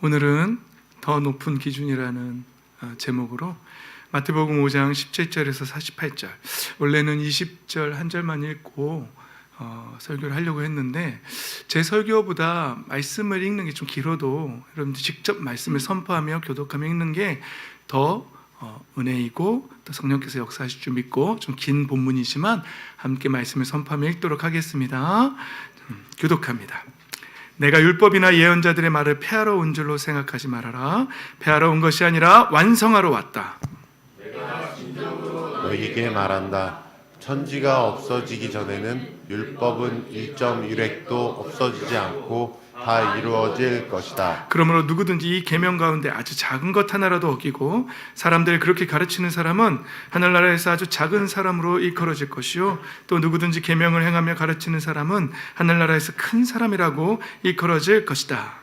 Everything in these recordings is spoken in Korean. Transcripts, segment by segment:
오늘은 더 높은 기준이라는 제목으로 마태복음 5장 17절에서 48절, 원래는 20절 한 절만 읽고 설교를 하려고 했는데 제 설교보다 말씀을 읽는 게 좀 길어도 여러분들 직접 말씀을 선포하며 교독하며 읽는 게 더 은혜이고 또 성령께서 역사하실 줄 믿고, 좀 긴 본문이지만 함께 말씀을 선포하며 읽도록 하겠습니다. 교독합니다. 내가 율법이나 예언자들의 말을 폐하러 온 줄로 생각하지 말아라. 폐하러 온 것이 아니라 완성하러 왔다. 내가 진정으로 너희에게 말한다. 천지가 없어지기 전에는 율법은 1.1획도 없어지지 않고 다 이루어질 것이다. 그러므로 누구든지 이 계명 가운데 아주 작은 것 하나라도 어기고 사람들을 그렇게 가르치는 사람은 하늘나라에서 아주 작은 사람으로 일컬어질 것이요, 또 누구든지 계명을 행하며 가르치는 사람은 하늘나라에서 큰 사람이라고 일컬어질 것이다.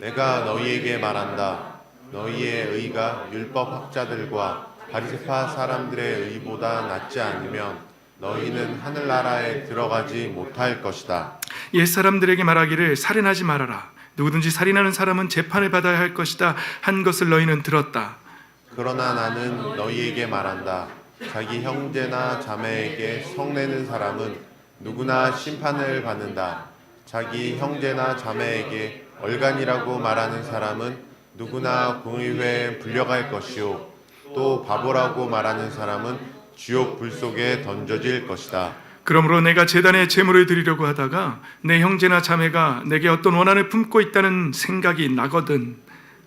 내가 너희에게 말한다. 너희의 의가 율법 학자들과 바리새파 사람들의 의보다 낫지 않으면 너희는 하늘나라에 들어가지 못할 것이다. 옛사람들에게 말하기를 살인하지 말아라. 누구든지 살인하는 사람은 재판을 받아야 할 것이다 한 것을 너희는 들었다. 그러나 나는 너희에게 말한다. 자기 형제나 자매에게 성내는 사람은 누구나 심판을 받는다. 자기 형제나 자매에게 얼간이라고 말하는 사람은 누구나 공의회에 불려갈 것이요, 또 바보라고 말하는 사람은 지옥 불 속에 던져질 것이다. 그러므로 내가 제단에 제물을 드리려고 하다가 내 형제나 자매가 내게 어떤 원한을 품고 있다는 생각이 나거든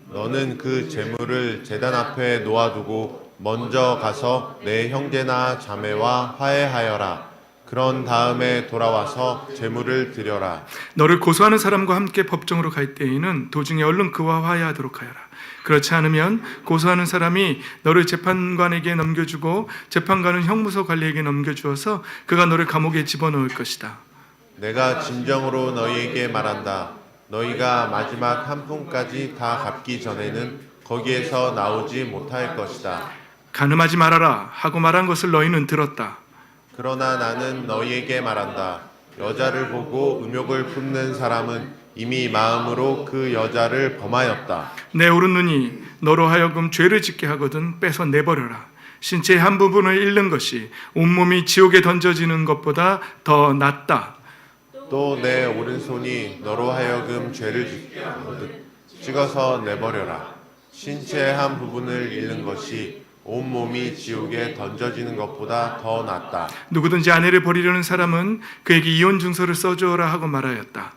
너는 그 제물을 제단 앞에 놓아두고 먼저 가서 내 형제나 자매와 화해하여라. 그런 다음에 돌아와서 제물을 드려라. 너를 고소하는 사람과 함께 법정으로 갈 때에는 도중에 얼른 그와 화해하도록 하여라. 그렇지 않으면 고소하는 사람이 너를 재판관에게 넘겨주고 재판관은 형무소 관리에게 넘겨주어서 그가 너를 감옥에 집어넣을 것이다. 내가 진정으로 너희에게 말한다. 너희가 마지막 한 푼까지 다 갚기 전에는 거기에서 나오지 못할 것이다. 간음하지 말아라 하고 말한 것을 너희는 들었다. 그러나 나는 너희에게 말한다. 여자를 보고 음욕을 품는 사람은 이미 마음으로 그 여자를 범하였다. 내 오른눈이 너로 하여금 죄를 짓게 하거든 빼서 내버려라. 신체의 한 부분을 잃는 것이 온몸이 지옥에 던져지는 것보다 더 낫다. 또 내 오른손이 너로 하여금 죄를 짓게 하거든 찍어서 내버려라. 신체의 한 부분을 잃는 것이 온몸이 지옥에 던져지는 것보다 더 낫다. 누구든지 아내를 버리려는 사람은 그에게 이혼 증서를 써주어라 하고 말하였다.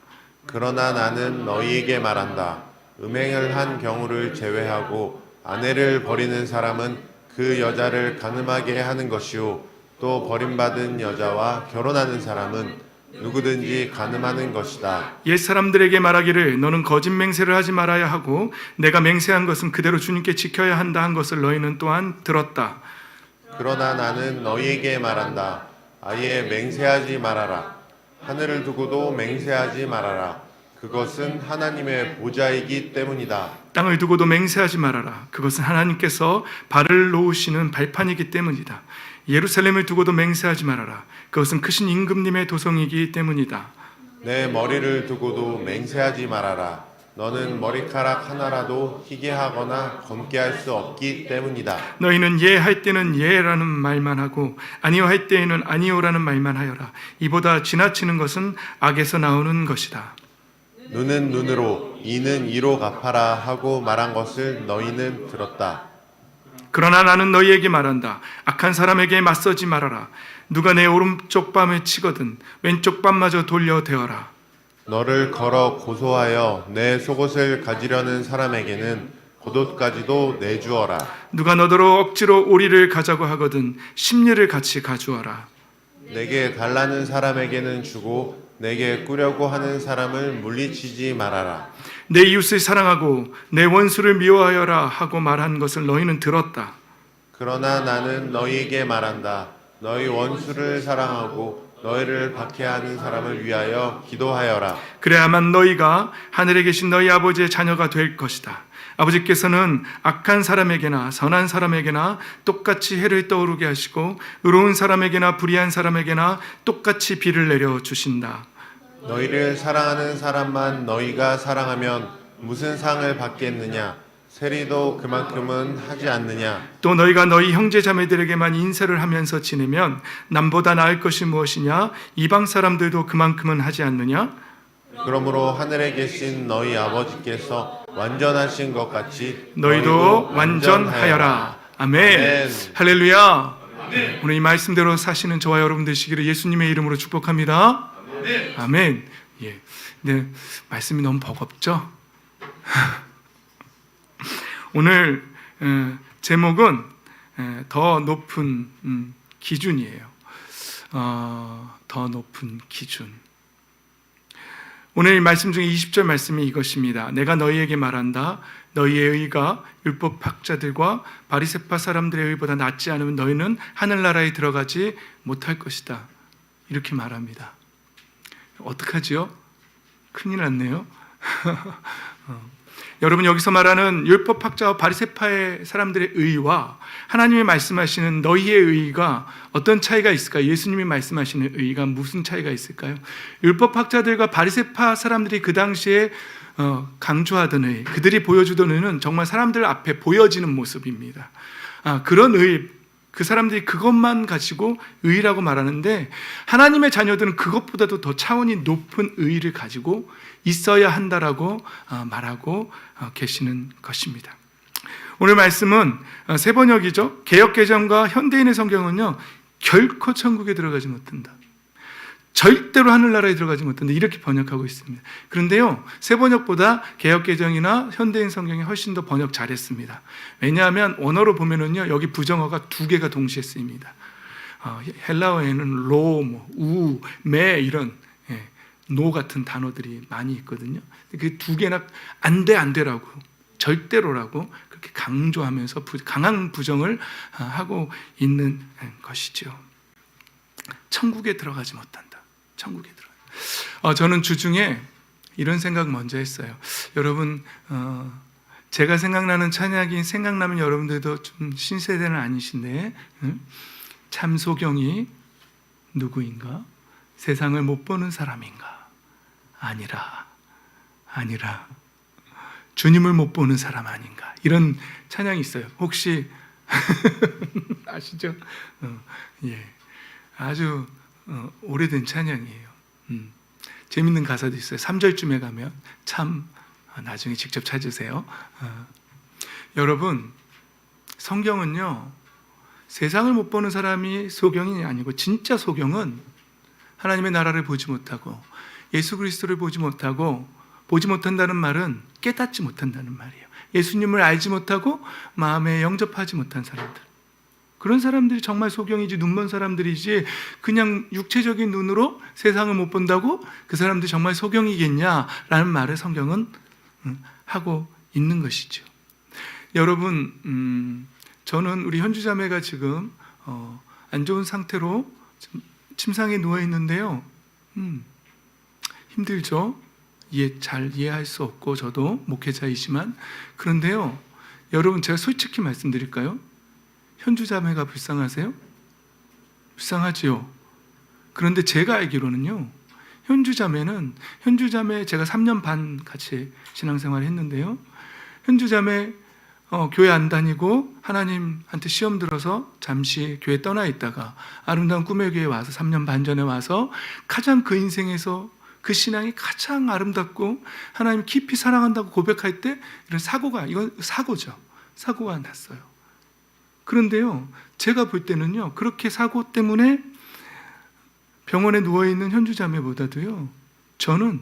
그러나 나는 너희에게 말한다. 음행을 한 경우를 제외하고 아내를 버리는 사람은 그 여자를 간음하게 하는 것이요, 또 버림받은 여자와 결혼하는 사람은 누구든지 간음하는 것이다. 옛사람들에게 말하기를 너는 거짓 맹세를 하지 말아야 하고 내가 맹세한 것은 그대로 주님께 지켜야 한다 한 것을 너희는 또한 들었다. 그러나 나는 너희에게 말한다. 아예 맹세하지 말아라. 하늘을 두고도 맹세하지 말아라. 그것은 하나님의 보좌이기 때문이다. 땅을 두고도 맹세하지 말아라. 그것은 하나님께서 발을 놓으시는 발판이기 때문이다. 예루살렘을 두고도 맹세하지 말아라. 그것은 크신 임금님의 도성이기 때문이다. 내 머리를 두고도 맹세하지 말아라. 너는 머리카락 하나라도 희게 하거나 검게 할 수 없기 때문이다. 너희는 예 할 때는 예라는 말만 하고 아니요 할 때에는 아니요라는 말만 하여라. 이보다 지나치는 것은 악에서 나오는 것이다. 눈은 눈으로 이는 이로 갚아라 하고 말한 것을 너희는 들었다. 그러나 나는 너희에게 말한다. 악한 사람에게 맞서지 말아라. 누가 내 오른쪽 뺨을 치거든 왼쪽 뺨마저 돌려 대어라. 너를 걸어 고소하여 내 속옷을 가지려는 사람에게는 겉옷까지도 내주어라. 누가 너더러 억지로 오리를 가자고 하거든 심리를 같이 가주어라. 내게 달라는 사람에게는 주고 내게 꾸려고 하는 사람을 물리치지 말아라. 내 이웃을 사랑하고 내 원수를 미워하여라 하고 말한 것을 너희는 들었다. 그러나 나는 너희에게 말한다. 너희 원수를 사랑하고 너희를 박해하는 사람을 위하여 기도하여라. 그래야만 너희가 하늘에 계신 너희 아버지의 자녀가 될 것이다. 아버지께서는 악한 사람에게나 선한 사람에게나 똑같이 해를 떠오르게 하시고 의로운 사람에게나 불의한 사람에게나 똑같이 비를 내려 주신다. 너희를 사랑하는 사람만 너희가 사랑하면 무슨 상을 받겠느냐? 세리도 그만큼은 하지 않느냐? 또 너희가 너희 형제 자매들에게만 인사를 하면서 지내면 남보다 나을 것이 무엇이냐? 이방 사람들도 그만큼은 하지 않느냐? 그러므로 하늘에 계신 너희 아버지께서 완전하신 것 같이 너희도 완전하여라. 아멘. 아멘. 할렐루야. 오늘 이 말씀대로 사시는 저와 여러분 되시기를 예수님의 이름으로 축복합니다. 아멘. 예. 네, 말씀이 너무 버겁죠? 오늘 제목은 더 높은 기준이에요. 더 높은 기준. 오늘 말씀 중에 20절 말씀이 이것입니다. 내가 너희에게 말한다. 너희의 의가 율법학자들과 바리새파 사람들의 의보다 낫지 않으면 너희는 하늘나라에 들어가지 못할 것이다. 이렇게 말합니다. 어떡하지요? 큰일 났네요. 여러분, 여기서 말하는 율법학자와 바리새파의 사람들의 의와 하나님이 말씀하시는 너희의 의가 어떤 차이가 있을까요? 예수님이 말씀하시는 의가 무슨 차이가 있을까요? 율법학자들과 바리새파 사람들이 그 당시에 강조하던 의, 그들이 보여주던 의는 정말 사람들 앞에 보여지는 모습입니다. 그런 의, 그 사람들이 그것만 가지고 의라고 말하는데, 하나님의 자녀들은 그것보다도 더 차원이 높은 의를 가지고 있어야 한다라고 말하고 계시는 것입니다. 오늘 말씀은 세 번역이죠. 개역개정과 현대인의 성경은요, 결코 천국에 들어가지 못한다, 절대로 하늘나라에 들어가지 못한다, 이렇게 번역하고 있습니다. 그런데요, 새 번역보다 개역개정이나 현대인 성경이 훨씬 더 번역 잘했습니다. 왜냐하면 원어로 보면은요, 여기 부정어가 두 개가 동시에 쓰입니다. 헬라어에는 로, 우, 매 이런 노 같은 단어들이 많이 있거든요. 그 두 개나 안 돼라고, 절대로라고 그렇게 강조하면서 강한 부정을 하고 있는 것이죠. 천국에 들어가지 못한다. 천국에 들어가요. 저는 주중에 이런 생각 먼저 했어요. 여러분, 제가 생각나는 찬양이 생각나면 여러분들도 좀 신세대는 아니신데, 참소경이 누구인가? 세상을 못 보는 사람인가? 아니라 주님을 못 보는 사람 아닌가? 이런 찬양이 있어요. 혹시 아시죠? 예, 아주 오래된 찬양이에요. 재밌는 가사도 있어요. 3절쯤에 가면 참, 나중에 직접 찾으세요. 여러분, 성경은요, 세상을 못 보는 사람이 소경이 아니고, 진짜 소경은 하나님의 나라를 보지 못하고 예수 그리스도를 보지 못하고, 보지 못한다는 말은 깨닫지 못한다는 말이에요. 예수님을 알지 못하고 마음에 영접하지 못한 사람들, 그런 사람들이 정말 소경이지, 눈먼 사람들이지, 그냥 육체적인 눈으로 세상을 못 본다고 그 사람들이 정말 소경이겠냐라는 말을 성경은 하고 있는 것이죠. 여러분, 저는 우리 현주자매가 지금 안 좋은 상태로 침상에 누워 있는데요. 힘들죠? 잘 이해할 수 없고, 저도 목회자이지만. 그런데요, 여러분, 제가 솔직히 말씀드릴까요? 현주자매가 불쌍하세요? 불쌍하지요. 그런데 제가 알기로는요, 현주자매 제가 3년 반 같이 신앙생활을 했는데요, 현주자매 교회 안 다니고 하나님한테 시험 들어서 잠시 교회 떠나 있다가 아름다운 꿈의 교회에 와서 3년 반 전에 와서 가장 그 인생에서 그 신앙이 가장 아름답고 하나님 깊이 사랑한다고 고백할 때 이런 이건 사고죠. 사고가 났어요. 그런데요, 제가 볼 때는요, 그렇게 사고 때문에 병원에 누워있는 현주자매보다도요, 저는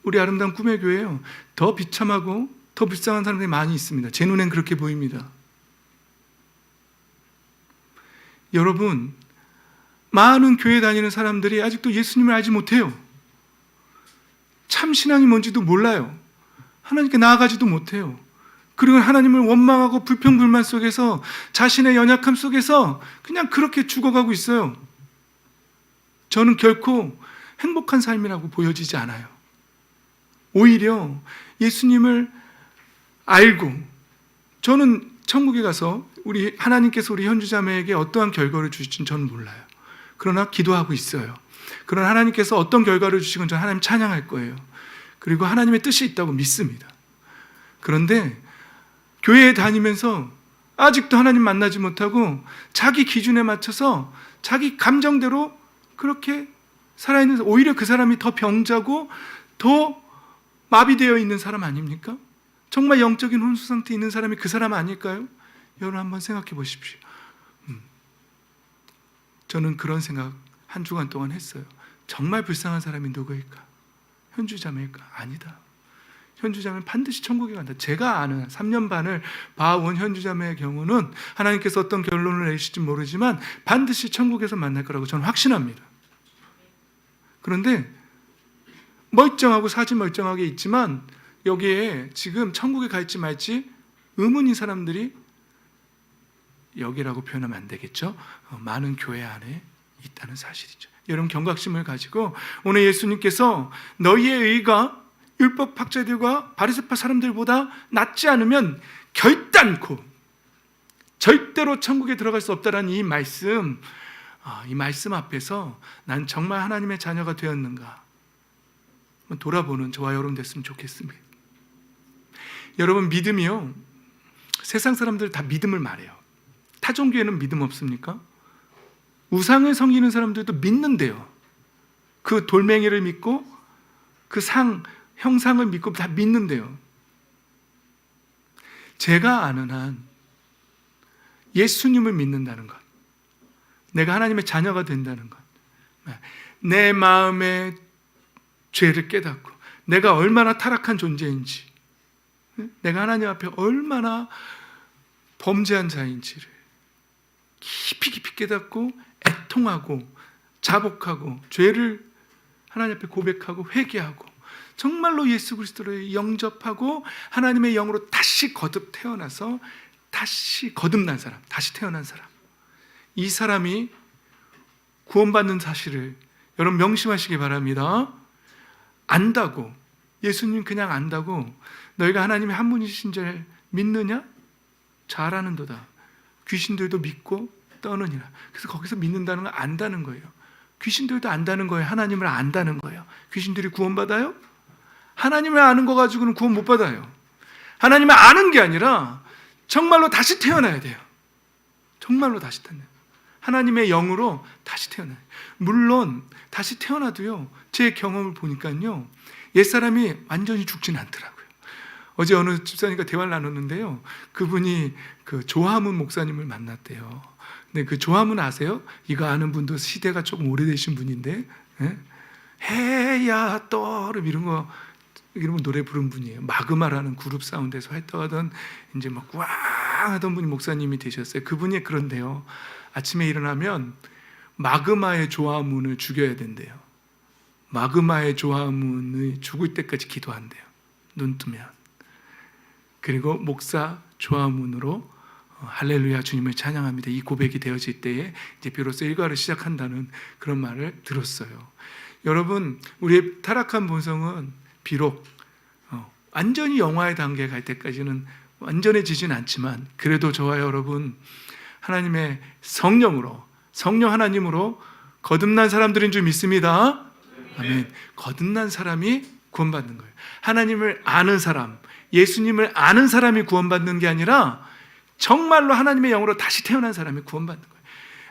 우리 아름다운 꿈의 교회에요, 더 비참하고 더 불쌍한 사람들이 많이 있습니다. 제 눈엔 그렇게 보입니다. 여러분, 많은 교회 다니는 사람들이 아직도 예수님을 알지 못해요. 참 신앙이 뭔지도 몰라요. 하나님께 나아가지도 못해요. 그리고 하나님을 원망하고 불평불만 속에서, 자신의 연약함 속에서 그냥 그렇게 죽어가고 있어요. 저는 결코 행복한 삶이라고 보여지지 않아요. 오히려 예수님을 알고, 저는 천국에 가서 우리 하나님께서 우리 현주자매에게 어떠한 결과를 주실지는 저는 몰라요. 그러나 기도하고 있어요. 그러나 하나님께서 어떤 결과를 주시건 저는 하나님 찬양할 거예요. 그리고 하나님의 뜻이 있다고 믿습니다. 그런데 교회에 다니면서 아직도 하나님 만나지 못하고 자기 기준에 맞춰서 자기 감정대로 그렇게 살아있는, 오히려 그 사람이 더 병자고 더 마비되어 있는 사람 아닙니까? 정말 영적인 혼수 상태에 있는 사람이 그 사람 아닐까요? 여러분 한번 생각해 보십시오. 저는 그런 생각 한 주간 동안 했어요. 정말 불쌍한 사람이 누구일까? 현주자매일까? 아니다. 현주자매는 반드시 천국에 간다. 제가 아는 3년 반을 봐온 현주자매의 경우는 하나님께서 어떤 결론을 내리실지 모르지만 반드시 천국에서 만날 거라고 저는 확신합니다. 그런데 멀쩡하고 사지 멀쩡하게 있지만 여기에 지금 천국에 갈지 말지 의문인 사람들이, 여기라고 표현하면 안 되겠죠? 많은 교회 안에 있다는 사실이죠. 여러분 경각심을 가지고 오늘 예수님께서 너희의 의가 율법 학자들과 바리새파 사람들보다 낫지 않으면 결단코 절대로 천국에 들어갈 수 없다라는 이 말씀 앞에서 난 정말 하나님의 자녀가 되었는가 돌아보는 저와 여러분 됐으면 좋겠습니다. 여러분 믿음이요, 세상 사람들 다 믿음을 말해요. 타종교에는 믿음 없습니까? 우상을 섬기는 사람들도 믿는데요. 그 돌멩이를 믿고 그 형상을 믿고 다 믿는데요. 제가 아는 한 예수님을 믿는다는 것, 내가 하나님의 자녀가 된다는 것, 내 마음의 죄를 깨닫고 내가 얼마나 타락한 존재인지, 내가 하나님 앞에 얼마나 범죄한 자인지를 깊이 깨닫고 애통하고 자복하고 죄를 하나님 앞에 고백하고 회개하고 정말로 예수 그리스도를 영접하고 하나님의 영으로 다시 거듭 태어나서 다시 거듭난 사람, 다시 태어난 사람, 이 사람이 구원받는 사실을 여러분 명심하시기 바랍니다. 안다고, 예수님 그냥 안다고 너희가 하나님의 한 분이신 줄 믿느냐? 잘 아는도다. 귀신들도 믿고 떠느니라. 그래서 거기서 믿는다는 건 안다는 거예요. 귀신들도 안다는 거예요. 하나님을 안다는 거예요. 귀신들이 구원받아요? 하나님을 아는 거 가지고는 구원 못 받아요. 하나님을 아는 게 아니라 정말로 다시 태어나야 돼요. 정말로 다시 태어나요. 하나님의 영으로 다시 태어나요. 물론 다시 태어나도요, 제 경험을 보니까요, 옛사람이 완전히 죽지는 않더라고요. 어제 어느 집사님과 대화를 나눴는데요, 그분이 그 조화문 목사님을 만났대요. 근데 그 조화문 아세요? 이거 아는 분도 시대가 조금 오래되신 분인데, 해야 떠름 이런 거 노래 부른 분이에요. 마그마라는 그룹 사운드에서 활동하던 이제 막 꽝 하던 분이 목사님이 되셨어요. 그분이 그런데요, 아침에 일어나면 마그마의 조화문을 죽여야 된대요. 마그마의 조화문을 죽을 때까지 기도한대요. 눈 뜨면. 그리고 목사 조화문으로 할렐루야 주님을 찬양합니다. 이 고백이 되어질 때에 이제 비로소 일과를 시작한다는 그런 말을 들었어요. 여러분, 우리의 타락한 본성은 비록 완전히 영화의 단계에 갈 때까지는 완전해지진 않지만 그래도 저와 여러분 하나님의 성령으로, 성령 하나님으로 거듭난 사람들인 줄 믿습니다. 아멘. 거듭난 사람이 구원받는 거예요. 하나님을 아는 사람, 예수님을 아는 사람이 구원받는 게 아니라 정말로 하나님의 영으로 다시 태어난 사람이 구원받는 거예요.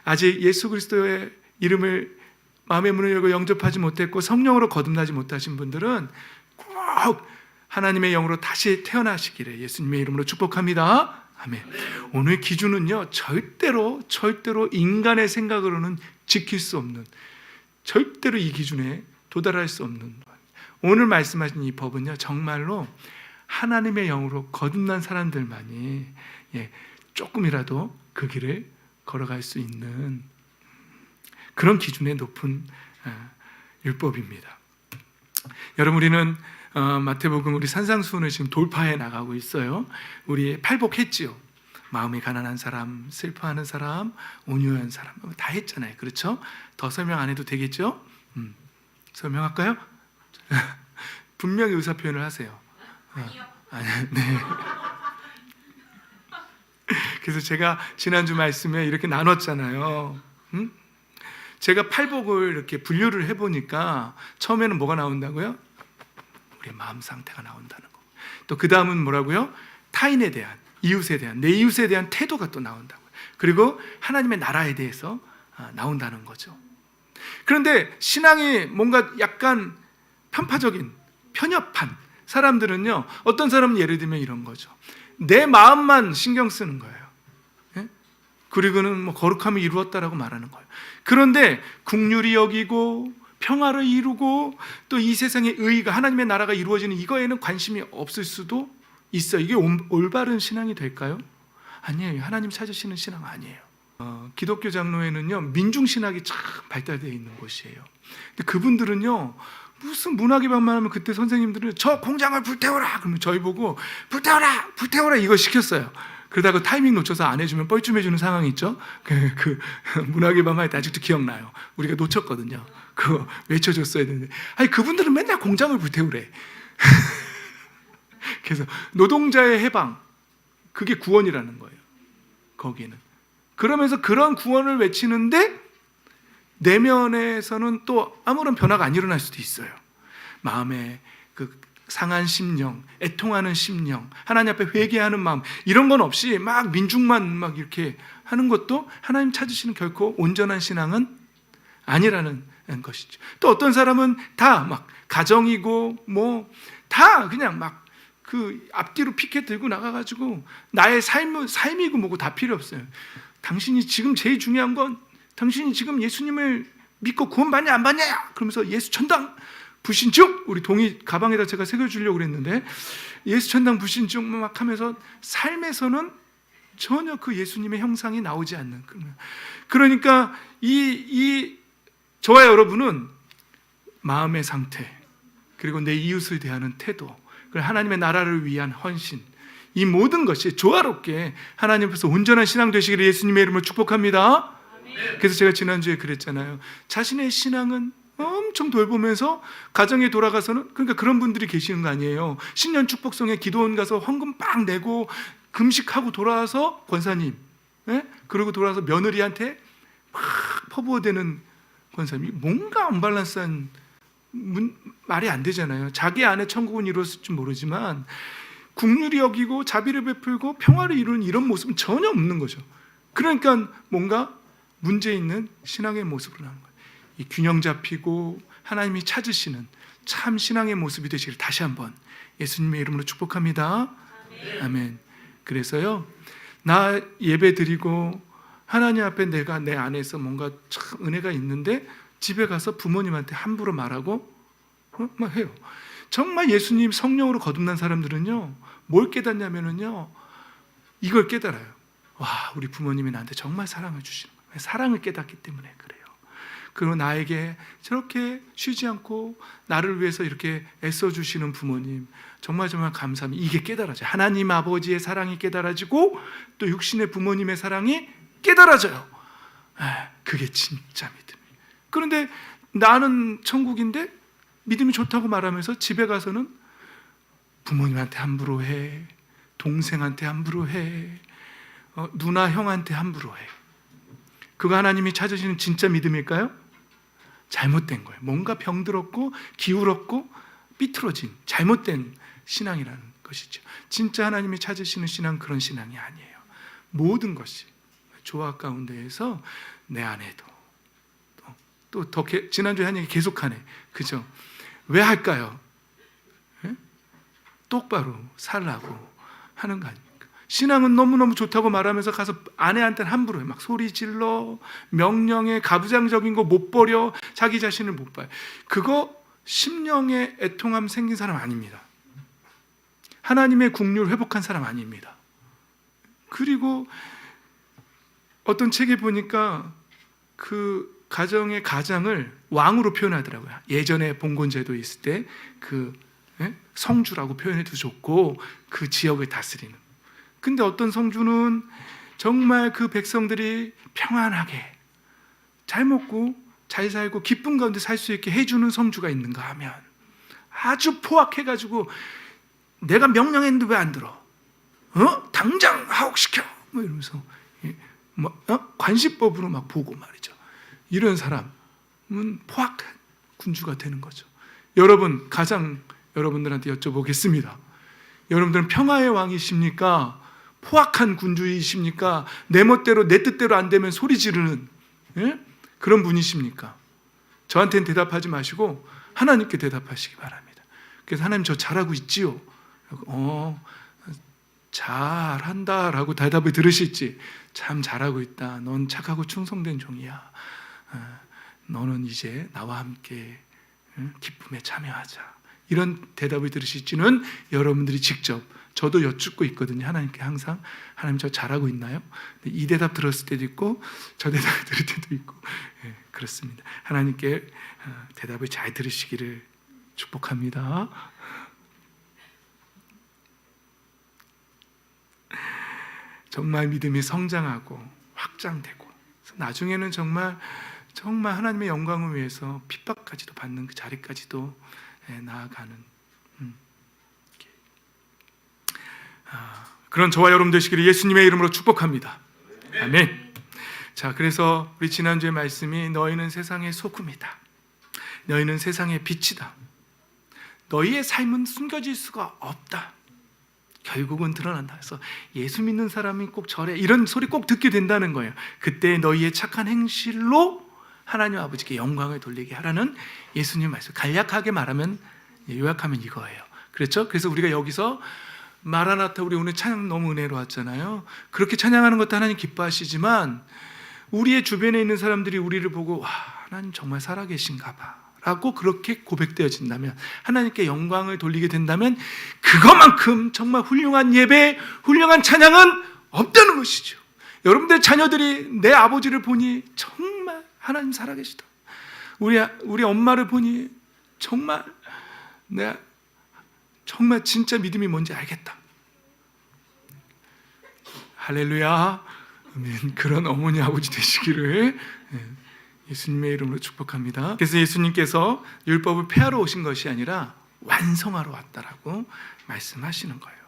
아직 예수 그리스도의 이름을 마음의 문을 열고 영접하지 못했고 성령으로 거듭나지 못하신 분들은 꼭 하나님의 영으로 다시 태어나시기를 예수님의 이름으로 축복합니다. 아멘. 오늘 기준은요, 절대로 인간의 생각으로는 지킬 수 없는, 절대로 이 기준에 도달할 수 없는, 오늘 말씀하신 이 법은요, 정말로 하나님의 영으로 거듭난 사람들만이 조금이라도 그 길을 걸어갈 수 있는 그런 기준의 높은 율법입니다. 여러분, 우리는 마태복음 우리 산상수훈을 지금 돌파해 나가고 있어요. 우리 팔복했지요. 마음이 가난한 사람, 슬퍼하는 사람, 온유한 사람 다 했잖아요. 그렇죠? 더 설명 안 해도 되겠죠? 설명할까요? 분명히 의사 표현을 하세요. 네. 그래서 제가 지난주 말씀에 이렇게 나눴잖아요. 제가 팔복을 이렇게 분류를 해보니까 처음에는 뭐가 나온다고요? 우리의 마음 상태가 나온다는 거. 또 그 다음은 뭐라고요? 타인에 대한, 이웃에 대한, 내 이웃에 대한 태도가 또 나온다고요. 그리고 하나님의 나라에 대해서 나온다는 거죠. 그런데 신앙이 뭔가 약간 편파적인, 편협한 사람들은요, 어떤 사람은 예를 들면 이런 거죠. 내 마음만 신경 쓰는 거예요. 예? 그리고는 뭐 거룩함을 이루었다라고 말하는 거예요. 그런데 긍휼히 여기고 평화를 이루고 또 이 세상의 의가, 하나님의 나라가 이루어지는 이거에는 관심이 없을 수도 있어요. 이게 올바른 신앙이 될까요? 아니에요. 하나님 찾으시는 신앙 아니에요. 기독교 장로회는요, 민중신학이 참 발달되어 있는 곳이에요. 근데 그분들은요, 무슨 문화기 방문하면 그때 선생님들은 저 공장을 불태워라! 그러면 저희 보고 불태워라! 불태워라! 이거 시켰어요. 그러다가 타이밍 놓쳐서 안 해주면 뻘쭘해지는 상황이 있죠. 그 문화기 방문할 때 아직도 기억나요. 우리가 놓쳤거든요. 그거 외쳐줬어야 되는데. 아니, 그분들은 맨날 공장을 불태우래. 그래서 노동자의 해방, 그게 구원이라는 거예요. 거기는. 그러면서 그런 구원을 외치는데 내면에서는 또 아무런 변화가 안 일어날 수도 있어요. 마음에 그 상한 심령, 애통하는 심령, 하나님 앞에 회개하는 마음, 이런 건 없이 막 민중만 막 이렇게 하는 것도 하나님 찾으시는 결코 온전한 신앙은 아니라는 것이죠. 또 어떤 사람은 다 막 가정이고 뭐 다 그냥 막 그 앞뒤로 피켓 들고 나가가지고 나의 삶이고 뭐고 다 필요 없어요. 당신이 지금 제일 중요한 건 당신이 지금 예수님을 믿고 구원 받냐 안 받냐, 그러면서 예수 천당 불신증, 우리 동의 가방에다 제가 새겨주려고 그랬는데 예수 천당 불신증 막 하면서 삶에서는 전혀 그 예수님의 형상이 나오지 않는. 그러니까 이 저와 여러분은 마음의 상태, 그리고 내 이웃을 대하는 태도, 그리고 하나님의 나라를 위한 헌신, 이 모든 것이 조화롭게 하나님 앞에서 온전한 신앙 되시기를 예수님의 이름으로 축복합니다. 그래서 제가 지난주에 그랬잖아요. 자신의 신앙은 엄청 돌보면서 가정에 돌아가서는, 그러니까 그런 분들이 계시는 거 아니에요. 신년 축복성에 기도원 가서 헌금 빡 내고 금식하고 돌아와서 권사님, 예? 그리고 돌아와서 며느리한테 막 퍼부어대는 권사님이 뭔가 언밸런스한 말이 안 되잖아요. 자기 안에 천국은 이루었을 줄 모르지만 긍휼히 여기고 자비를 베풀고 평화를 이루는 이런 모습은 전혀 없는 거죠. 그러니까 뭔가 문제 있는 신앙의 모습으로 나온 거예요. 이 균형 잡히고 하나님이 찾으시는 참 신앙의 모습이 되시기를 다시 한번 예수님의 이름으로 축복합니다. 아멘. 그래서요, 나 예배 드리고 하나님 앞에 내가 내 안에서 뭔가 참 은혜가 있는데 집에 가서 부모님한테 함부로 말하고 막 해요. 정말 예수님 성령으로 거듭난 사람들은요, 뭘 깨닫냐면은요, 이걸 깨달아요. 와, 우리 부모님이 나한테 정말 사랑을 주시는 거예요. 사랑을 깨닫기 때문에 그래요. 그리고 나에게 저렇게 쉬지 않고 나를 위해서 이렇게 애써주시는 부모님, 정말 감사합니다. 이게 깨달아져요. 하나님 아버지의 사랑이 깨달아지고 또 육신의 부모님의 사랑이 깨달아져요. 그게 진짜 믿음이에요. 그런데 나는 천국인데 믿음이 좋다고 말하면서 집에 가서는 부모님한테 함부로 해, 동생한테 함부로 해, 누나 형한테 함부로 해. 그거 하나님이 찾으시는 진짜 믿음일까요? 잘못된 거예요. 뭔가 병들었고 기울었고 삐뚤어진 잘못된 신앙이라는 것이죠. 진짜 하나님이 찾으시는 신앙, 그런 신앙이 아니에요. 모든 것이 조화 가운데에서 내 안에도 또 더 지난주에 한 얘기 계속하네. 그죠? 왜 할까요? 예? 똑바로 살라고 하는 거 아닙니까? 신앙은 너무너무 좋다고 말하면서 가서 아내한테는 함부로 해. 막 소리 질러, 명령해, 가부장적인 거 못 버려, 자기 자신을 못 봐요. 그거 심령의 애통함 생긴 사람 아닙니다. 하나님의 국률 회복한 사람 아닙니다. 그리고 어떤 책에 보니까 그 가정의 가장을 왕으로 표현하더라고요. 예전에 봉건제도 있을 때 그 성주라고 표현해도 좋고 그 지역을 다스리는. 근데 어떤 성주는 정말 그 백성들이 평안하게 잘 먹고 잘 살고 기쁨 가운데 살 수 있게 해주는 성주가 있는가 하면 아주 포악해가지고 내가 명령했는데 왜 안 들어? 당장 하옥시켜! 뭐 이러면서 관시법으로 막 보고 말이죠. 이런 사람은 포악 군주가 되는 거죠. 여러분, 가장 여러분들한테 여쭤보겠습니다. 여러분들은 평화의 왕이십니까? 포악한 군주이십니까? 내 멋대로 내 뜻대로 안 되면 소리 지르는 그런 분이십니까? 저한테는 대답하지 마시고 하나님께 대답하시기 바랍니다. 그래서 하나님 저 잘하고 있지요? 잘한다라고 대답을 들으실지 참 잘하고 있다. 넌 착하고 충성된 종이야. 너는 이제 나와 함께 기쁨에 참여하자. 이런 대답을 들으실지는 여러분들이 직접 저도 여쭙고 있거든요. 하나님께 항상 하나님 저 잘하고 있나요? 이 대답 들었을 때도 있고 저 대답 들을 때도 있고 그렇습니다. 하나님께 대답을 잘 들으시기를 축복합니다. 정말 믿음이 성장하고 확장되고 나중에는 정말 하나님의 영광을 위해서 핍박까지도 받는 그 자리까지도 나아가는 그런 저와 여러분 되시기를 예수님의 이름으로 축복합니다. 아멘. 자, 그래서 우리 지난주의 말씀이 너희는 세상의 소금이다. 너희는 세상의 빛이다. 너희의 삶은 숨겨질 수가 없다. 결국은 드러난다. 그래서 예수 믿는 사람이 꼭 저래 이런 소리 꼭 듣게 된다는 거예요. 그때 너희의 착한 행실로 하나님 아버지께 영광을 돌리게 하라는 예수님 말씀. 간략하게 말하면 요약하면 이거예요. 그렇죠? 그래서 우리가 여기서 마라나타 우리 오늘 찬양 너무 은혜로웠잖아요. 그렇게 찬양하는 것도 하나님 기뻐하시지만 우리의 주변에 있는 사람들이 우리를 보고 와 하나님 정말 살아계신가 봐 라고 그렇게 고백되어진다면 하나님께 영광을 돌리게 된다면 그것만큼 정말 훌륭한 예배, 훌륭한 찬양은 없다는 것이죠. 여러분들 자녀들이 내 아버지를 보니 정말 하나님 살아계시다. 우리 엄마를 보니 정말 내가 정말 진짜 믿음이 뭔지 알겠다. 할렐루야. 아멘. 그런 어머니 아버지 되시기를 예수님의 이름으로 축복합니다. 그래서 예수님께서 율법을 폐하러 오신 것이 아니라 완성하러 왔다라고 말씀하시는 거예요.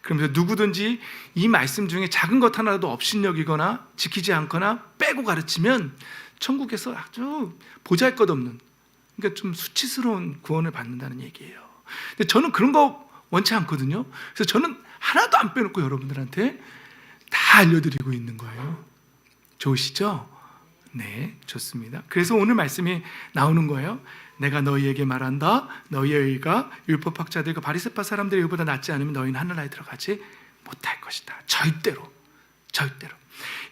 그러면서 누구든지 이 말씀 중에 작은 것 하나라도 업신여기거나 지키지 않거나 빼고 가르치면 천국에서 아주 보잘것없는, 그러니까 좀 수치스러운 구원을 받는다는 얘기예요. 근데 저는 그런 거 원치 않거든요. 그래서 저는 하나도 안 빼놓고 여러분들한테 다 알려드리고 있는 거예요. 좋으시죠? 네, 좋습니다. 그래서 오늘 말씀이 나오는 거예요. 내가 너희에게 말한다. 너희의 의가 율법학자들과 바리새파 사람들의 의보다 낫지 않으면 너희는 하늘나라에 들어가지 못할 것이다. 절대로.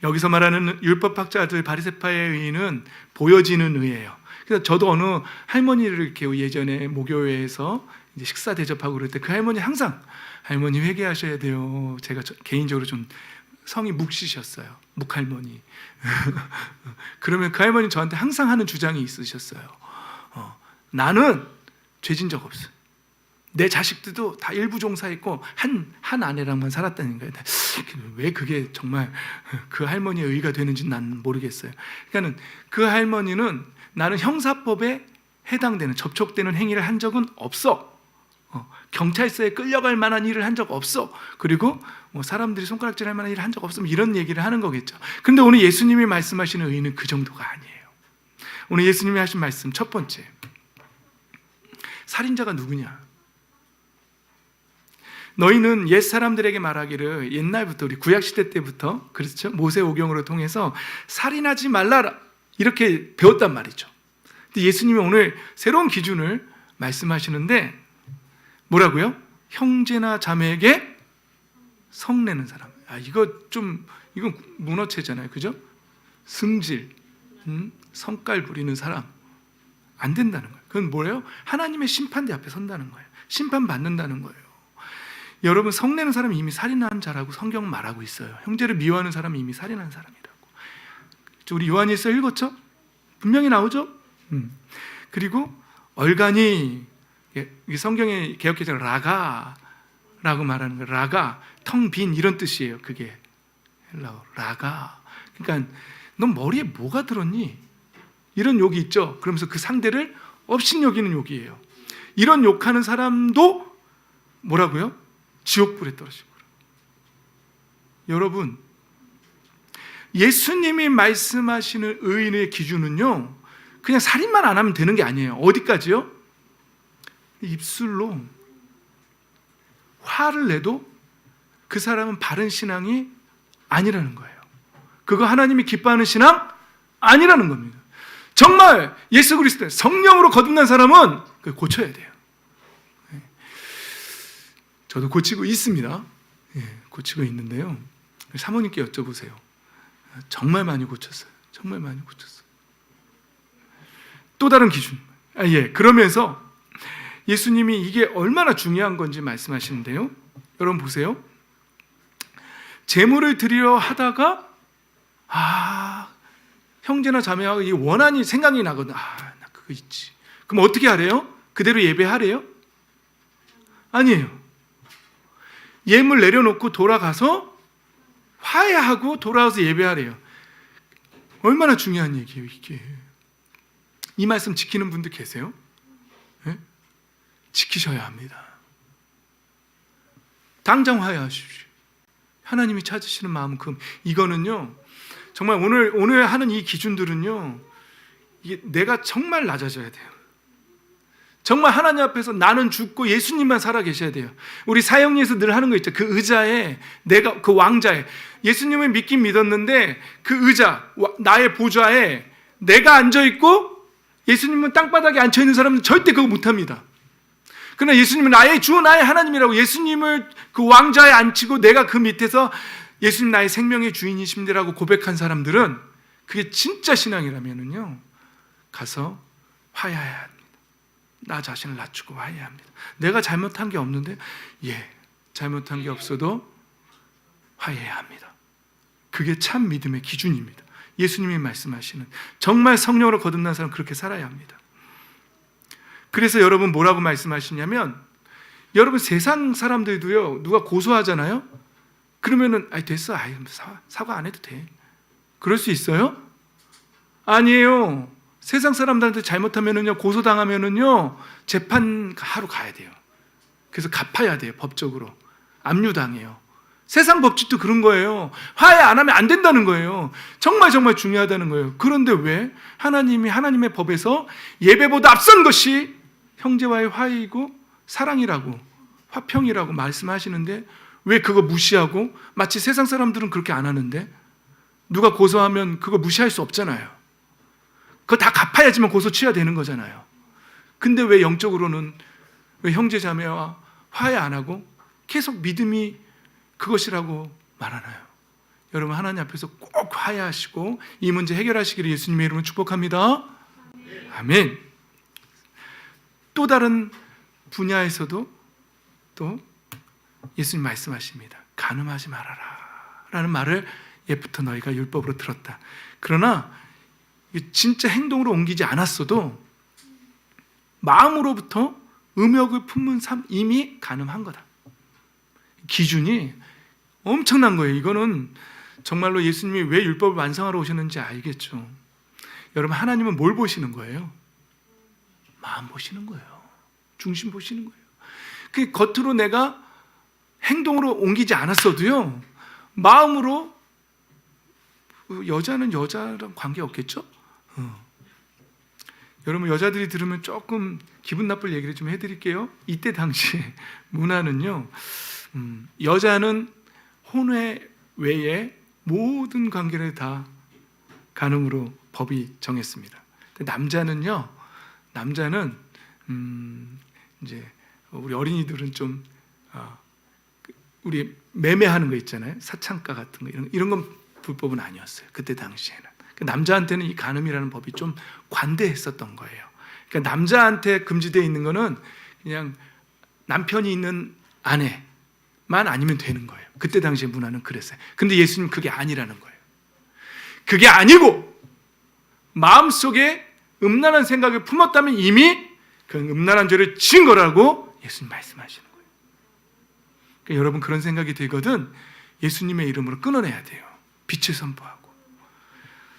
여기서 말하는 율법학자들 바리새파의 의는 보여지는 의예요. 그래서 저도 어느 할머니를 이렇게 예전에 모교회에서 이제 식사 대접하고 그럴 때 그 할머니 항상 할머니 회개하셔야 돼요. 제가 개인적으로 좀 성이 묵시셨어요. 묵할머니. 그러면 그 할머니 저한테 항상 하는 주장이 있으셨어요. 나는 죄진 적 없어. 내 자식들도 다 일부 종사했고 한 아내랑만 살았다는 거예요. 왜 그게 정말 그 할머니의 의가 되는지 난 모르겠어요. 그러니까는 그 할머니는 나는 형사법에 해당되는 접촉되는 행위를 한 적은 없어. 경찰서에 끌려갈 만한 일을 한 적 없어. 그리고 뭐 사람들이 손가락질할 만한 일을 한 적 없으면 이런 얘기를 하는 거겠죠. 근데 오늘 예수님이 말씀하시는 의는 그 정도가 아니에요. 오늘 예수님이 하신 말씀 첫 번째, 살인자가 누구냐? 너희는 옛 사람들에게 말하기를, 옛날부터 우리 구약시대 때부터 그렇죠? 모세오경으로 통해서 살인하지 말라라 이렇게 배웠단 말이죠. 근데 예수님이 오늘 새로운 기준을 말씀하시는데 뭐라고요? 형제나 자매에게 성내는 사람. 이건 문어체잖아요, 그죠? 승질, 성깔 부리는 사람 안 된다는 거예요. 그건 뭐예요? 하나님의 심판대 앞에 선다는 거예요. 심판 받는다는 거예요. 여러분, 성내는 사람이 이미 살인한 자라고 성경은 말하고 있어요. 형제를 미워하는 사람이 이미 살인한 사람이라고. 우리 요한일서 읽었죠? 분명히 나오죠? 그리고 얼간이, 성경의 개역개정은 라가라고 말하는 거예요. 라가, 텅 빈 이런 뜻이에요. 그게 헬라어 라가. 그러니까 넌 머리에 뭐가 들었니? 이런 욕이 있죠. 그러면서 그 상대를 업신여기는 욕이에요. 이런 욕하는 사람도 뭐라고요? 지옥불에 떨어지고. 여러분, 예수님이 말씀하시는 의인의 기준은요, 그냥 살인만 안 하면 되는 게 아니에요. 어디까지요? 입술로 화를 내도 그 사람은 바른 신앙이 아니라는 거예요. 그거 하나님이 기뻐하는 신앙 아니라는 겁니다. 정말 예수 그리스도 성령으로 거듭난 사람은 고쳐야 돼요. 저도 고치고 있습니다. 고치고 있는데요. 사모님께 여쭤보세요. 정말 많이 고쳤어요. 정말 많이 고쳤어요. 또 다른 기준. 그러면서 예수님이 이게 얼마나 중요한 건지 말씀하시는데요. 여러분 보세요. 제물을 드리려 하다가 형제나 자매하고 이 원한이 생각이 나거든. 나 그거 있지. 그럼 어떻게 하래요? 그대로 예배하래요? 아니에요. 예물 내려놓고 돌아가서 화해하고 돌아와서 예배하래요. 얼마나 중요한 얘기예요, 이게. 이 말씀 지키는 분들 계세요? 네? 지키셔야 합니다. 당장 화해하십시오. 하나님이 찾으시는 마음큼. 이거는요, 정말 오늘 하는 이 기준들은요, 이게 내가 정말 낮아져야 돼요. 정말 하나님 앞에서 나는 죽고 예수님만 살아 계셔야 돼요. 우리 사형리에서 늘 하는 거 있죠. 그 의자에 내가 그 왕자에 예수님을 믿긴 믿었는데 그 의자 나의 보좌에 내가 앉아 있고 예수님은 땅바닥에 앉혀 있는 사람은 절대 그거 못합니다. 그러나 예수님은 나의 주 나의 하나님이라고 예수님을 그 왕좌에 앉히고 내가 그 밑에서 예수님 나의 생명의 주인이십니다라고 고백한 사람들은 그게 진짜 신앙이라면은요, 가서 화해해야 합니다. 나 자신을 낮추고 화해합니다. 내가 잘못한 게 없는데, 잘못한 게 없어도 화해해야 합니다. 그게 참 믿음의 기준입니다. 예수님이 말씀하시는 정말 성령으로 거듭난 사람은 그렇게 살아야 합니다. 그래서 여러분 뭐라고 말씀하시냐면, 여러분 세상 사람들도요, 누가 고소하잖아요? 그러면은 됐어, 사과 안 해도 돼. 그럴 수 있어요? 아니에요. 세상 사람들한테 잘못하면은요, 고소당하면은요, 재판하러 가야 돼요. 그래서 갚아야 돼요, 법적으로. 압류당해요. 세상 법칙도 그런 거예요. 화해 안 하면 안 된다는 거예요. 정말 정말 중요하다는 거예요. 그런데 왜 하나님이 하나님의 법에서 예배보다 앞선 것이 형제와의 화해이고 사랑이라고, 화평이라고 말씀하시는데 왜 그거 무시하고, 마치 세상 사람들은 그렇게 안 하는데, 누가 고소하면 그거 무시할 수 없잖아요. 그거 다 갚아야지만 고소 취하되는 거잖아요. 근데 왜 영적으로는 왜 형제 자매와 화해 안 하고 계속 믿음이 그것이라고 말하나요? 여러분 하나님 앞에서 꼭 화해하시고 이 문제 해결하시기를 예수님의 이름으로 축복합니다. 아멘. 또 다른 분야에서도 또 예수님 말씀하십니다. 간음하지 말아라 라는 말을 옛부터 너희가 율법으로 들었다. 그러나 진짜 행동으로 옮기지 않았어도 마음으로부터 음욕을 품는 삶, 이미 간음한 거다. 기준이 엄청난 거예요. 이거는 정말로 예수님이 왜 율법을 완성하러 오셨는지 알겠죠. 여러분 하나님은 뭘 보시는 거예요? 마음 보시는 거예요. 중심 보시는 거예요. 그 겉으로 내가 행동으로 옮기지 않았어도요, 마음으로, 여자는 여자랑 관계 없겠죠? 여러분 여자들이 들으면 조금 기분 나쁠 얘기를 좀 해드릴게요. 이때 당시 문화는요, 여자는 혼외 외에 모든 관계를 다 간음으로 법이 정했습니다. 남자는 이제 우리 어린이들은 좀 우리 매매하는 거 있잖아요. 사창가 같은 거 이런 건 불법은 아니었어요. 그때 당시에는. 남자한테는 이 간음이라는 법이 좀 관대했었던 거예요. 그러니까 남자한테 금지되어 있는 거는 그냥 남편이 있는 아내만 아니면 되는 거예요. 그때 당시의 문화는 그랬어요. 근데 예수님 그게 아니라는 거예요. 그게 아니고 마음속에 음란한 생각을 품었다면 이미 그 음란한 죄를 지은 거라고 예수님 말씀하시는 거예요. 그러니까 여러분 그런 생각이 들거든 예수님의 이름으로 끊어내야 돼요. 빛을 선포하고.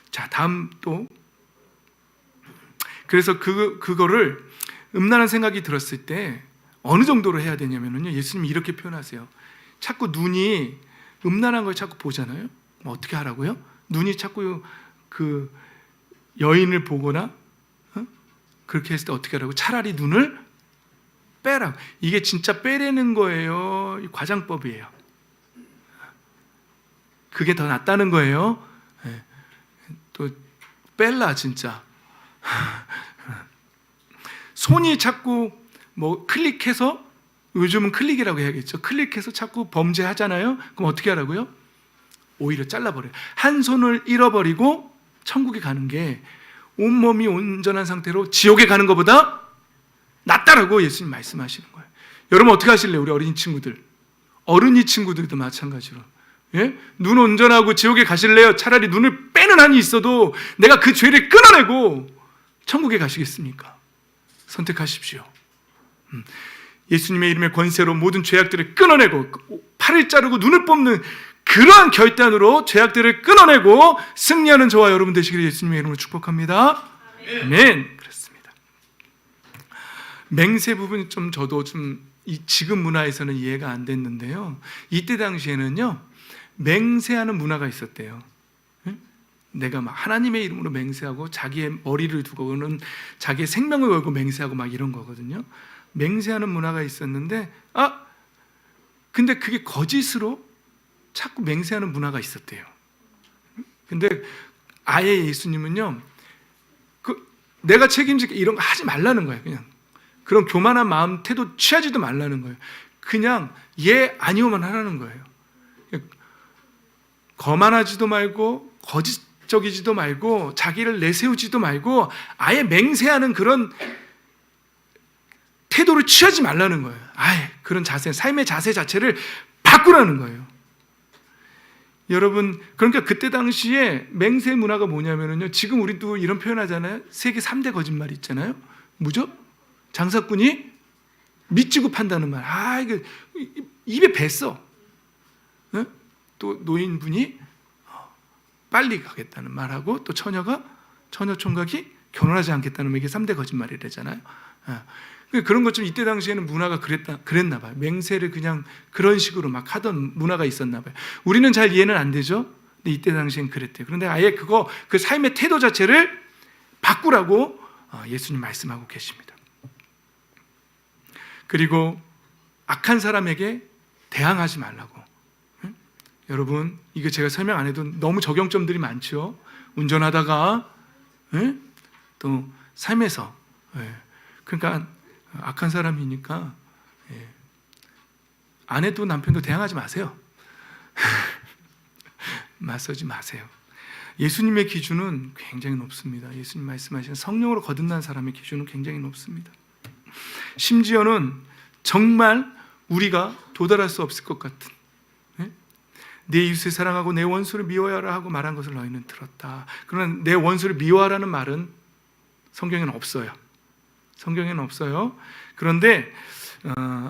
자, 다음 또, 그래서 그거를 음란한 생각이 들었을 때 어느 정도로 해야 되냐면요, 예수님이 이렇게 표현하세요. 자꾸 눈이 음란한 걸 자꾸 보잖아요. 어떻게 하라고요? 눈이 자꾸 그 여인을 보거나 그렇게 했을 때 어떻게 하라고? 차라리 눈을 빼라. 이게 진짜 빼라는 거예요? 이 과장법이에요. 그게 더 낫다는 거예요. 예. 또 뺄라 진짜. 손이 자꾸 뭐 클릭해서, 요즘은 클릭이라고 해야겠죠. 클릭해서 자꾸 범죄하잖아요. 그럼 어떻게 하라고요? 오히려 잘라버려요. 한 손을 잃어버리고 천국에 가는 게 온몸이 온전한 상태로 지옥에 가는 것보다 낫다라고 예수님 말씀하시는 거예요. 여러분 어떻게 하실래요? 우리 어린이 친구들, 어른이 친구들도 마찬가지로, 예? 눈 온전하고 지옥에 가실래요? 차라리 눈을 빼는 한이 있어도 내가 그 죄를 끊어내고 천국에 가시겠습니까? 선택하십시오. 예수님의 이름의 권세로 모든 죄악들을 끊어내고 팔을 자르고 눈을 뽑는 그러한 결단으로 죄악들을 끊어내고 승리하는 저와 여러분 되시기를 예수님의 이름으로 축복합니다. 아멘. 그렇습니다. 맹세 부분이 저도 지금 문화에서는 이해가 안 됐는데요. 이때 당시에는요, 맹세하는 문화가 있었대요. 내가 막 하나님의 이름으로 맹세하고 자기의 머리를 두고는 자기의 생명을 걸고 맹세하고 막 이런 거거든요. 맹세하는 문화가 있었는데, 근데 그게 거짓으로 자꾸 맹세하는 문화가 있었대요. 근데 아예 예수님은요, 내가 책임질게 이런 거 하지 말라는 거예요. 그냥 그런 교만한 마음 태도 취하지도 말라는 거예요. 그냥 예 아니오만 하라는 거예요. 거만하지도 말고 거짓적이지도 말고 자기를 내세우지도 말고 아예 맹세하는 그런 태도를 취하지 말라는 거예요. 아예 그런 자세, 삶의 자세 자체를 바꾸라는 거예요. 여러분, 그러니까 그때 당시에 맹세 문화가 뭐냐면요, 지금 우리도 이런 표현 하잖아요. 세계 3대 거짓말 있잖아요. 뭐죠? 장사꾼이 밑지고 판다는 말. 이게 입에 뱄어. 네? 또 노인분이 빨리 가겠다는 말하고, 또 처녀 총각이 결혼하지 않겠다는 말. 이게 3대 거짓말이래잖아요. 그런 것좀 이때 당시에는 문화가 그랬나 봐요. 맹세를 그냥 그런 식으로 막 하던 문화가 있었나 봐요. 우리는 잘 이해는 안 되죠. 근데 이때 당시엔 그랬대요. 그런데 아예 그 삶의 태도 자체를 바꾸라고 예수님 말씀하고 계십니다. 그리고 악한 사람에게 대항하지 말라고. 여러분, 이거 제가 설명 안 해도 너무 적용점들이 많죠. 운전하다가 또 삶에서, 그러니까 악한 사람이니까 아내도 남편도 대항하지 마세요. 맞서지 마세요. 예수님의 기준은 굉장히 높습니다. 예수님 말씀하시는 성령으로 거듭난 사람의 기준은 굉장히 높습니다. 심지어는 정말 우리가 도달할 수 없을 것 같은, 내 이웃을 사랑하고 내 원수를 미워하라 하고 말한 것을 너희는 들었다. 그러나 내 원수를 미워하라는 말은 성경에는 없어요. 성경에는 없어요. 그런데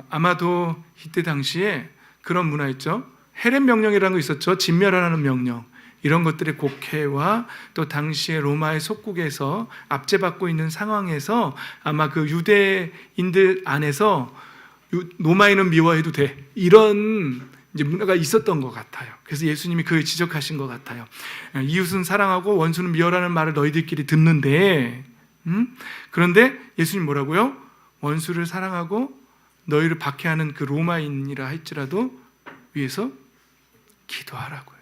아마도 이때 당시에 그런 문화 있죠. 헤렛 명령이라는 거 있었죠. 진멸하라는 명령. 이런 것들의 곡해와 또 당시에 로마의 속국에서 압제받고 있는 상황에서 아마 그 유대인들 안에서 로마인은 미워해도 돼, 이런 이제 문화가 있었던 것 같아요. 그래서 예수님이 그걸 지적하신 것 같아요. 이웃은 사랑하고 원수는 미워라는 말을 너희들끼리 듣는데, 그런데 예수님 뭐라고요? 원수를 사랑하고 너희를 박해하는 그 로마인이라 할지라도 위해서 기도하라고요.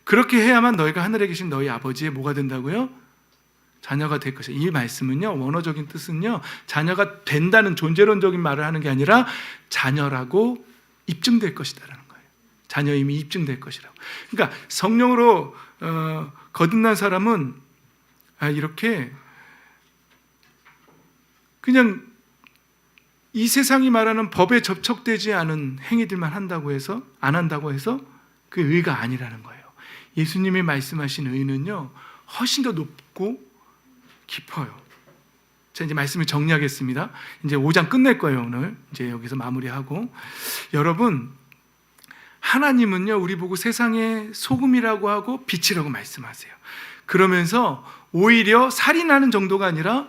그렇게 해야만 너희가 하늘에 계신 너희 아버지의 뭐가 된다고요? 자녀가 될 것이다. 이 말씀은요, 원어적인 뜻은요, 자녀가 된다는 존재론적인 말을 하는 게 아니라 자녀라고 입증될 것이다라는 거예요. 자녀임이 입증될 것이라고. 그러니까 성령으로 거듭난 사람은 이렇게 그냥 이 세상이 말하는 법에 접촉되지 않은 행위들만 한다고 해서, 안 한다고 해서 그 의가 아니라는 거예요. 예수님이 말씀하신 의는요, 훨씬 더 높고 깊어요. 자, 이제 말씀을 정리하겠습니다. 이제 5장 끝낼 거예요. 오늘 이제 여기서 마무리하고, 여러분, 하나님은요, 우리 보고 세상의 소금이라고 하고 빛이라고 말씀하세요. 그러면서 오히려 살인하는 정도가 아니라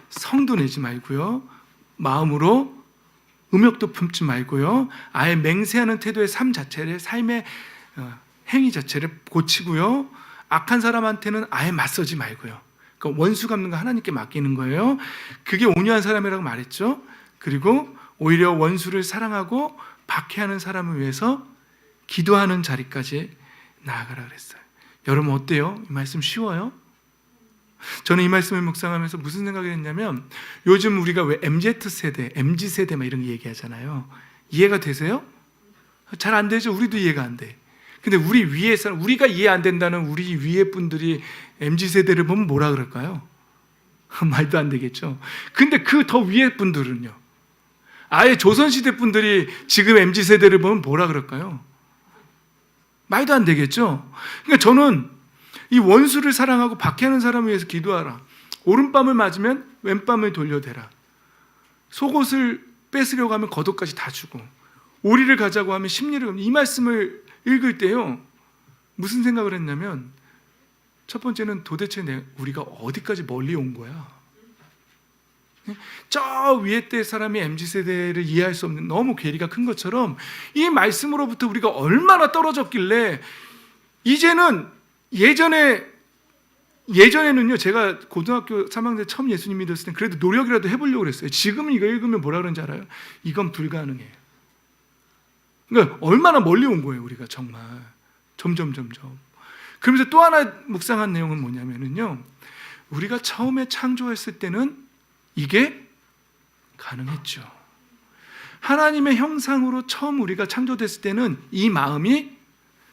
성도 내지 말고요, 마음으로 음욕도 품지 말고요, 아예 맹세하는 태도의 삶 자체를, 삶의 행위 자체를 고치고요, 악한 사람한테는 아예 맞서지 말고요, 그러니까 원수 갚는 거 하나님께 맡기는 거예요. 그게 온유한 사람이라고 말했죠. 그리고 오히려 원수를 사랑하고 박해하는 사람을 위해서 기도하는 자리까지 나아가라 그랬어요. 여러분 어때요? 이 말씀 쉬워요? 저는 이 말씀을 묵상하면서 무슨 생각이 했냐면, 요즘 우리가 왜 MZ세대, MZ세대 막 이런 거 얘기하잖아요. 이해가 되세요? 잘 안 되죠? 우리도 이해가 안 돼. 근데 우리 위에서, 우리가 이해 안 된다는 우리 위에 분들이 MZ세대를 보면 뭐라 그럴까요? 말도 안 되겠죠? 근데 그 더 위에 분들은요, 아예 조선시대 분들이 지금 MZ세대를 보면 뭐라 그럴까요? 말도 안 되겠죠? 그러니까 저는 이 원수를 사랑하고 박해하는 사람을 위해서 기도하라. 오른밤을 맞으면 왼밤을 돌려대라. 속옷을 뺏으려고 하면 겉옷까지 다 주고, 오리를 가자고 하면 십리를. 이 말씀을 읽을 때요, 무슨 생각을 했냐면, 첫 번째는 도대체 우리가 어디까지 멀리 온 거야? 저 위에 때 사람이 MZ세대를 이해할 수 없는, 너무 괴리가 큰 것처럼 이 말씀으로부터 우리가 얼마나 떨어졌길래, 이제는 예전에는요, 제가 고등학교 3학년 때 처음 예수님 믿었을 때 그래도 노력이라도 해보려고 그랬어요. 지금은 이거 읽으면 뭐라 그러는지 알아요? 이건 불가능해. 그러니까 얼마나 멀리 온 거예요, 우리가 정말. 점점. 그러면서 또 하나 묵상한 내용은 뭐냐면요, 우리가 처음에 창조했을 때는 이게 가능했죠. 하나님의 형상으로 처음 우리가 창조됐을 때는 이 마음이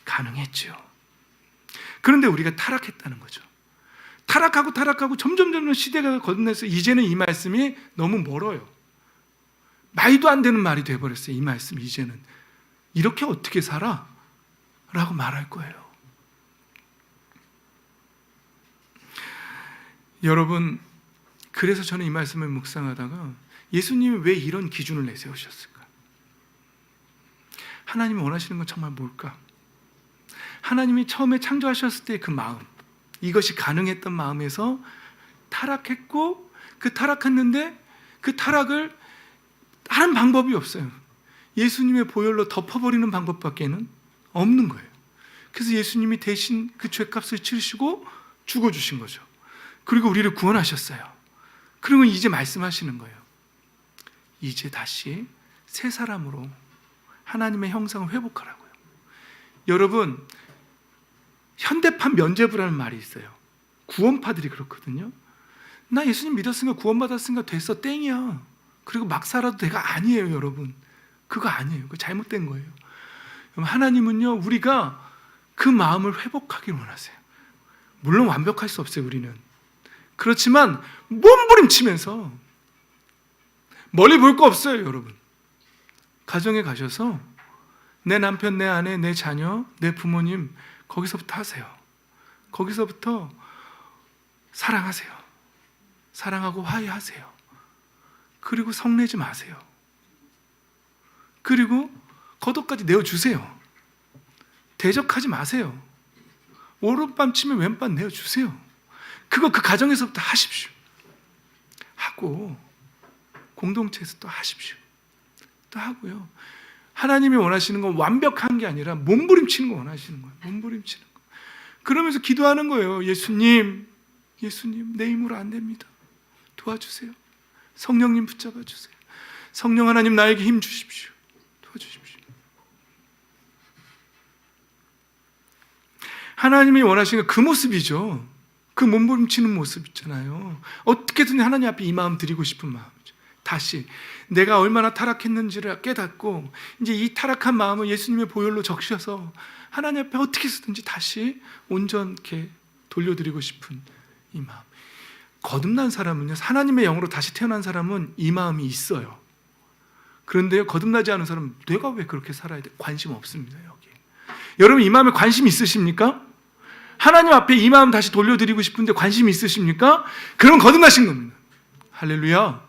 가능했죠. 그런데 우리가 타락했다는 거죠. 타락하고 점점 시대가 거듭나서 이제는 이 말씀이 너무 멀어요. 말도 안 되는 말이 돼버렸어요. 이 말씀 이제는 이렇게 어떻게 살아? 라고 말할 거예요. 여러분, 그래서 저는 이 말씀을 묵상하다가 예수님이 왜 이런 기준을 내세우셨을까? 하나님이 원하시는 건 정말 뭘까? 하나님이 처음에 창조하셨을 때 그 마음, 이것이 가능했던 마음에서 타락했고, 그 타락했는데 그 타락을 다른 방법이 없어요. 예수님의 보혈로 덮어버리는 방법밖에는 없는 거예요. 그래서 예수님이 대신 그 죄값을 치르시고 죽어주신 거죠. 그리고 우리를 구원하셨어요. 그러면 이제 말씀하시는 거예요. 이제 다시 새 사람으로 하나님의 형상을 회복하라고요. 여러분, 현대판 면죄부라는 말이 있어요. 구원파들이 그렇거든요. 나 예수님 믿었으니까 구원받았으니까 됐어, 땡이야. 그리고 막 살아도 돼가 아니에요, 여러분. 그거 아니에요. 그거 잘못된 거예요. 하나님은요, 우리가 그 마음을 회복하기를 원하세요. 물론 완벽할 수 없어요, 우리는. 그렇지만 몸부림치면서, 멀리 볼 거 없어요, 여러분. 가정에 가셔서 내 남편, 내 아내, 내 자녀, 내 부모님, 거기서부터 하세요. 거기서부터 사랑하세요. 사랑하고 화해하세요. 그리고 성내지 마세요. 그리고 겉옷까지 내어주세요. 대적하지 마세요. 오른밤 치면 왼밤 내어주세요. 그거 그 가정에서부터 하십시오. 하고 공동체에서 또 하십시오. 또 하고요. 하나님이 원하시는 건 완벽한 게 아니라 몸부림치는 거 원하시는 거예요. 몸부림치는 거. 그러면서 기도하는 거예요. 예수님, 내 힘으로 안 됩니다. 도와주세요. 성령님 붙잡아 주세요. 성령 하나님, 나에게 힘 주십시오. 도와주십시오. 하나님이 원하시는 건 그 모습이죠. 그 몸부림치는 모습 있잖아요. 어떻게든 하나님 앞에 이 마음 드리고 싶은 마음이죠. 다시 내가 얼마나 타락했는지를 깨닫고, 이제 이 타락한 마음을 예수님의 보혈로 적셔서 하나님 앞에 어떻게 쓰든지 다시 온전케 돌려드리고 싶은 이 마음. 거듭난 사람은요, 하나님의 영으로 다시 태어난 사람은 이 마음이 있어요. 그런데요, 거듭나지 않은 사람은 내가 왜 그렇게 살아야 돼? 관심 없습니다. 여기 여러분, 이 마음에 관심 있으십니까? 하나님 앞에 이 마음 다시 돌려드리고 싶은데 관심 있으십니까? 그럼 거듭나신 겁니다. 할렐루야.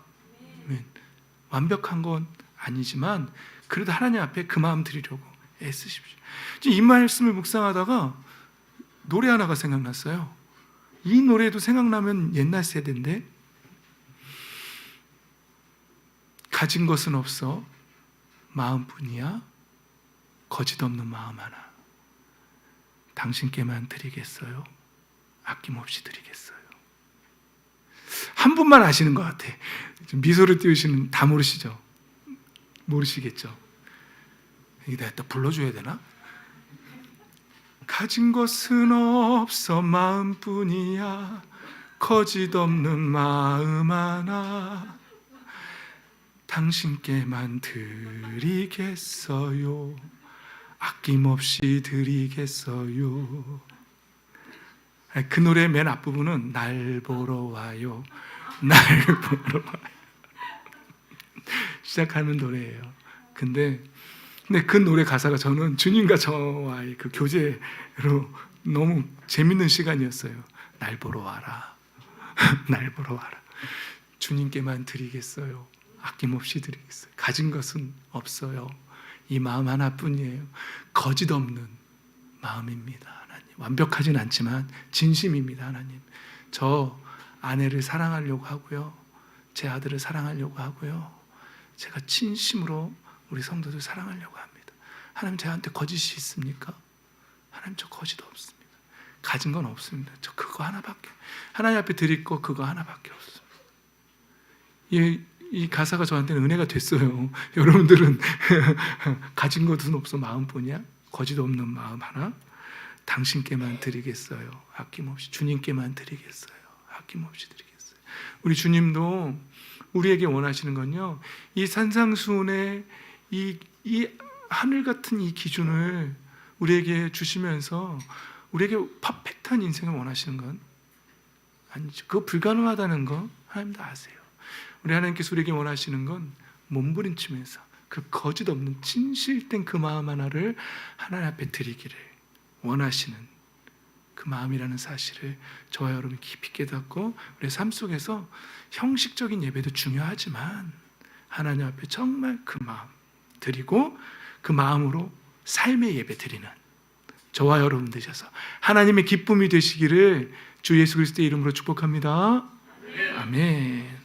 완벽한 건 아니지만 그래도 하나님 앞에 그 마음 드리려고 애쓰십시오. 이 말씀을 묵상하다가 노래 하나가 생각났어요. 이 노래도 생각나면 옛날 세대인데, 가진 것은 없어 마음뿐이야 거짓 없는 마음 하나 당신께만 드리겠어요. 아낌없이 드리겠어요. 한 분만 아시는 것 같아. 미소를 띄우시는, 다 모르시죠? 모르시겠죠? 이게 내가 또 불러줘야 되나? 가진 것은 없어 마음뿐이야 거짓없는 마음 하나 당신께만 드리겠어요 아낌없이 드리겠어요. 그 노래 맨 앞부분은 날 보러 와요 날 보러 와요 시작하는 노래예요. 근데 그 노래 가사가 저는 주님과 저와의 그 교제로 너무 재밌는 시간이었어요. 날 보러 와라. 날 보러 와라. 주님께만 드리겠어요. 아낌없이 드리겠어요. 가진 것은 없어요. 이 마음 하나뿐이에요. 거짓 없는 마음입니다. 하나님. 완벽하진 않지만 진심입니다. 하나님. 저 아내를 사랑하려고 하고요. 제 아들을 사랑하려고 하고요. 제가 진심으로 우리 성도들 사랑하려고 합니다. 하나님 저한테 거짓이 있습니까? 하나님 저 거짓 없습니다. 가진 건 없습니다. 저 그거 하나밖에 하나님 앞에 드릴 거 그거 하나밖에 없습니다. 이 가사가 저한테는 은혜가 됐어요. 여러분들은 가진 것은 없어 마음뿐이야? 거짓 없는 마음 하나? 당신께만 드리겠어요. 아낌없이 주님께만 드리겠어요. 아낌없이 드리겠어요. 우리 주님도 우리에게 원하시는 건요. 이 산상수훈의 이 하늘 같은 이 기준을 우리에게 주시면서 우리에게 퍼펙트한 인생을 원하시는 건 아니죠. 그거 불가능하다는 거 하나님도 아세요. 우리 하나님께서 우리에게 원하시는 건 몸부림치면서 그 거짓 없는 진실된 그 마음 하나를 하나님 앞에 드리기를 원하시는 그 마음이라는 사실을 저와 여러분이 깊이 깨닫고 우리 삶 속에서 형식적인 예배도 중요하지만 하나님 앞에 정말 그 마음 드리고 그 마음으로 삶의 예배 드리는 저와 여러분 되셔서 하나님의 기쁨이 되시기를 주 예수 그리스도의 이름으로 축복합니다. 아멘.